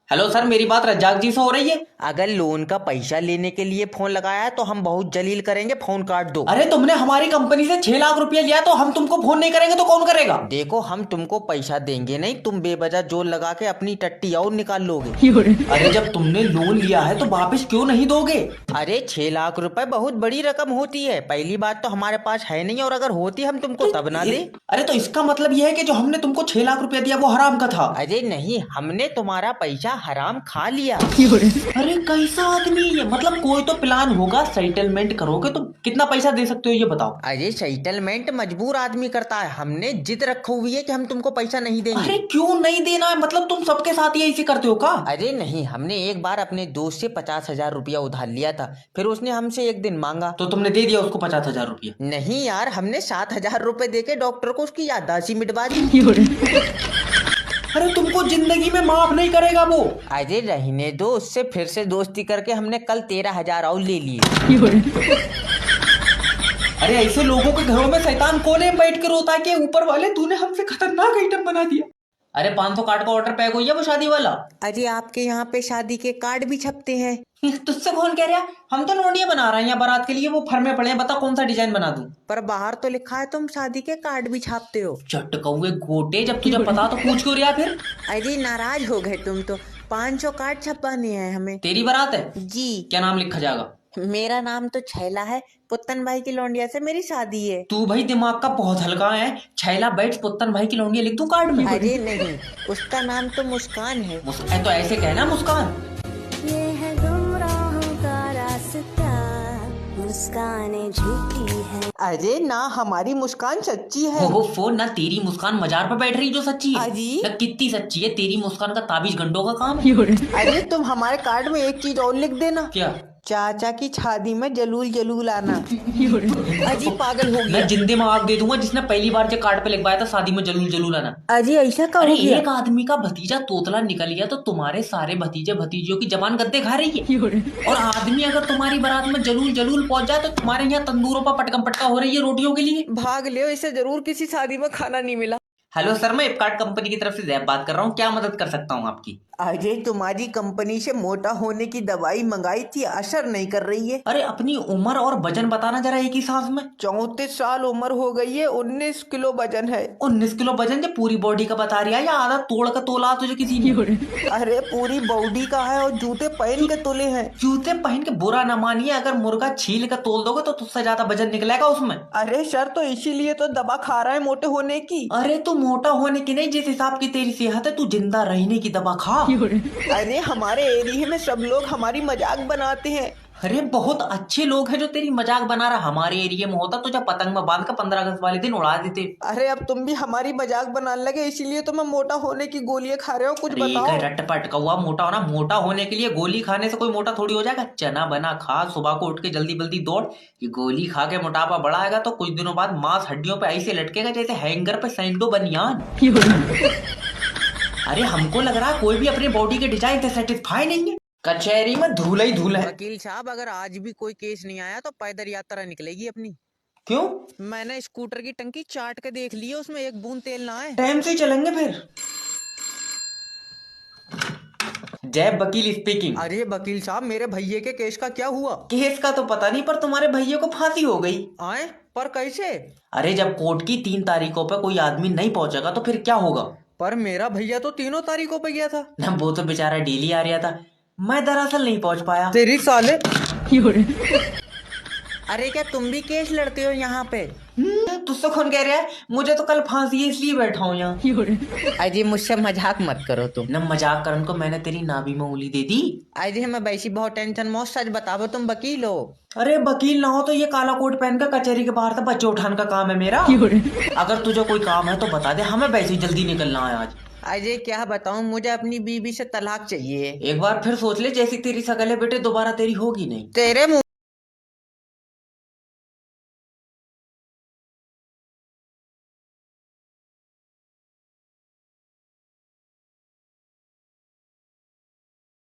Hello sir, मेरी बात रज्जाक जी से हो रही है? अगर लोन का पैसा लेने के लिए फोन लगाया है तो हम बहुत जलील करेंगे, फोन काट दो। अरे तुमने हमारी कंपनी से 6 लाख रुपया लिया तो हम तुमको फोन नहीं करेंगे तो कौन करेगा? देखो, हम तुमको पैसा देंगे नहीं, तुम बेवजह जोर लगा के अपनी टट्टी और निकाल लोगे। अरे जब तुमने लोन लिया है तो वापस क्यों नहीं दोगे? अरे 6 लाख रुपए बहुत बड़ी रकम होती है। पहली बात तो हमारे पास है नहीं, और अगर होती हम तुमको तब ना दे। अरे तो इसका मतलब यह है कि जो हमने तुमको 6 लाख रुपया दिया वो हराम का था? अरे नहीं, हमने तुम्हारा पैसा हराम खा लिया। अरे कैसा आदमी है ये? मतलब कोई तो प्लान होगा, सेटलमेंट करोगे तो कितना पैसा दे सकते हो ये बताओ। अरे सेटलमेंट मजबूर आदमी करता है, हमने जिद रखी हुई है कि हम तुमको पैसा नहीं देंगे। अरे क्यों नहीं देना है? मतलब तुम सबके साथ ही ऐसे करते हो का? अरे नहीं, हमने एक बार अपने दोस्त से 50,000 रुपया उधार लिया था, फिर उसने हमसे एक दिन मांगा। तो तुमने दे दिया उसको 50,000 रुपया? नहीं यार, हमने 7,000 रुपए देके डॉक्टर को उसकी याददाश्त ही मिटवा दी। अरे तुमको जिंदगी में माफ नहीं करेगा वो। अरे रहने दो, उससे फिर से दोस्ती करके हमने कल 13,000 और ले लिए। अरे ऐसे लोगों के घरों में शैतान कोने में बैठ के रोता है कि ऊपर वाले तूने हमसे खतरनाक आइटम बना दिया। अरे 500 कार्ड का ऑर्डर पैक हुई है वो शादी वाला। अरे आपके यहाँ पे शादी के कार्ड भी छपते हैं? तुझसे कौन कह रहा? हम तो नोटियां बना रहे हैं यहाँ बारात के लिए, वो फर्मे पड़े हैं, बता कौन सा डिजाइन बना दूं? पर बाहर तो लिखा है तुम शादी के कार्ड भी छापते हो। चट कौए गोटे, जब तुझे पता तो पूछ क्यों रहा फिर? अरे नाराज हो गए तुम तो। 500 कार्ड छपवाने हैं हमें। तेरी बारात है? जी। क्या नाम लिखा जाएगा? मेरा नाम तो छैला है, पुत्तन भाई की लौंडिया से मेरी शादी है। तू भाई दिमाग का बहुत हल्का है। छैला बैठ पुत्तन भाई की लौंडिया लिख दूं कार्ड में? अरे नहीं, उसका नाम तो मुस्कान है। तो ऐसे कहना मुस्कान। ये है गुमराहों का रास्ता, मुस्कानें झूठी है। अरे ना, हमारी मुस्कान सच्ची है। हो फोन ना, तेरी मुस्कान मजार पे बैठ रही जो सच्ची है अजी? ना, कितनी सच्ची है तेरी मुस्कान का ताबीज गंडों का काम है। अरे तुम हमारे कार्ड में एक चीज और लिख देना। क्या? चाचा की शादी में जलूल जलूल आना। अजी पागल हो मैं गया। जिंदे में आग दे दूंगा जिसने पहली बार जो कार्ड पे लिखवाया था शादी में जलूल जलूल आना। अजी ऐसा कब अरे हो गया? एक आदमी का भतीजा तोतला निकल गया तो तुम्हारे सारे भतीजे भतीजियों की जबान गद्दे खा रही है। और आदमी अगर तुम्हारी बारात में जलूल जलूल पहुंच जाए तो तुम्हारे यहाँ तंदूरों पर पटकम पटका हो रही है रोटियों के लिए। भाग लियो, इसे जरूर किसी शादी में खाना नहीं मिला। हेलो सर, मैं फ्लिपकार्ट कंपनी की तरफ से जैब बात कर रहा हूँ, क्या मदद कर सकता हूँ आपकी? अजय, तुम्हारी कंपनी से मोटा होने की दवाई मंगाई थी, असर नहीं कर रही है। अरे अपनी उम्र और वजन बताना जरा एक ही सांस में। 34 साल उम्र हो गई है, 19 किलो वजन है। 19 किलो वजन जो पूरी बॉडी का बता रही है या आधा तोड़ का तोला तुझे किसी ने? अरे पूरी बॉडी का है, और जूते पहन के तोले हैं। जूते पहन के बुरा न मानिए, अगर मुर्गा छील कर तोल दोगे तो तुझसे ज्यादा वजन निकलेगा उसमें। अरे सर, तो इसीलिए तो दवा खा रहा है मोटे होने की। अरे तू मोटा होने की नहीं, जिस हिसाब की तेरी सेहत है तू जिंदा रहने की दवा खा। अरे हमारे एरिया में सब लोग हमारी मजाक बनाते हैं। अरे बहुत अच्छे लोग हैं जो तेरी मजाक बना रहा। हमारे एरिया में होता तो जब पतंग में बांध कर 15 अगस्त वाले दिन उड़ा देते। अरे अब तुम भी हमारी मजाक बनाने लगे, इसीलिए तो मैं मोटा होने की गोलियां खा रहे हो। कुछ बताओ। रटपट कौआ, मोटा होना, मोटा होने के लिए गोली खाने से कोई मोटा थोड़ी हो जाएगा। चना बना खा, सुबह को उठ के जल्दी जल्दी दौड़। ये गोली खा के मोटापा बढ़ाएगा तो कुछ दिनों बाद मांस हड्डियों पे ऐसे लटकेगा जैसे हैंगर पे सैंडो बनियान। अरे हमको लग रहा है कोई भी अपनी बॉडी के डिजाइन से सेटिस्फाई नहीं है। कचहरी में धूल ही धूल है। वकील साहब, अगर आज भी कोई केस नहीं आया तो पैदल यात्रा निकलेगी अपनी। क्यों? मैंने स्कूटर की टंकी चाट के देख ली है, उसमें एक बूंद तेल ना है। टाइम से ही चलेंगे फिर। जय वकील स्पीकिंग। अरे वकील साहब, मेरे भैये के केस का क्या हुआ? केस का तो पता नहीं, पर तुम्हारे भैया को फांसी हो गई। आए? पर कैसे? अरे जब कोर्ट की 3 तारीखों पे कोई आदमी नहीं पहुंचेगा तो फिर क्या होगा? पर मेरा भैया तो 3 तारीखों पे गया था ना, वो तो बेचारा डेली आ रहा था। मैं दरअसल नहीं पहुंच पाया। तेरी साले। अरे क्या तुम भी केस लड़ते हो यहाँ पे? तुझसे कौन कह रहा है? मुझे तो कल फांसी है इसलिए बैठा हूँ यहाँ। अजय मुझसे मजाक मत करो तुम। न मजाक करन को मैंने तेरी नाभि में उंगली दे दी। अजय मैं वैसी बहुत टेंशन में हूँ, सच बताओ तुम वकील हो? अरे वकील ना हो तो ये काला कोट पहन कर कचहरी के बाहर से बच्चे उठाने का काम है मेरा। अगर तुझे कोई काम है तो बता दे, हमें वैसे ही जल्दी निकलना है आज। अजय क्या बताऊं, मुझे अपनी बीवी से तलाक चाहिए। एक बार फिर सोच ले, जैसी तेरी शकल है बेटे दोबारा तेरी होगी नहीं। तेरे मुंह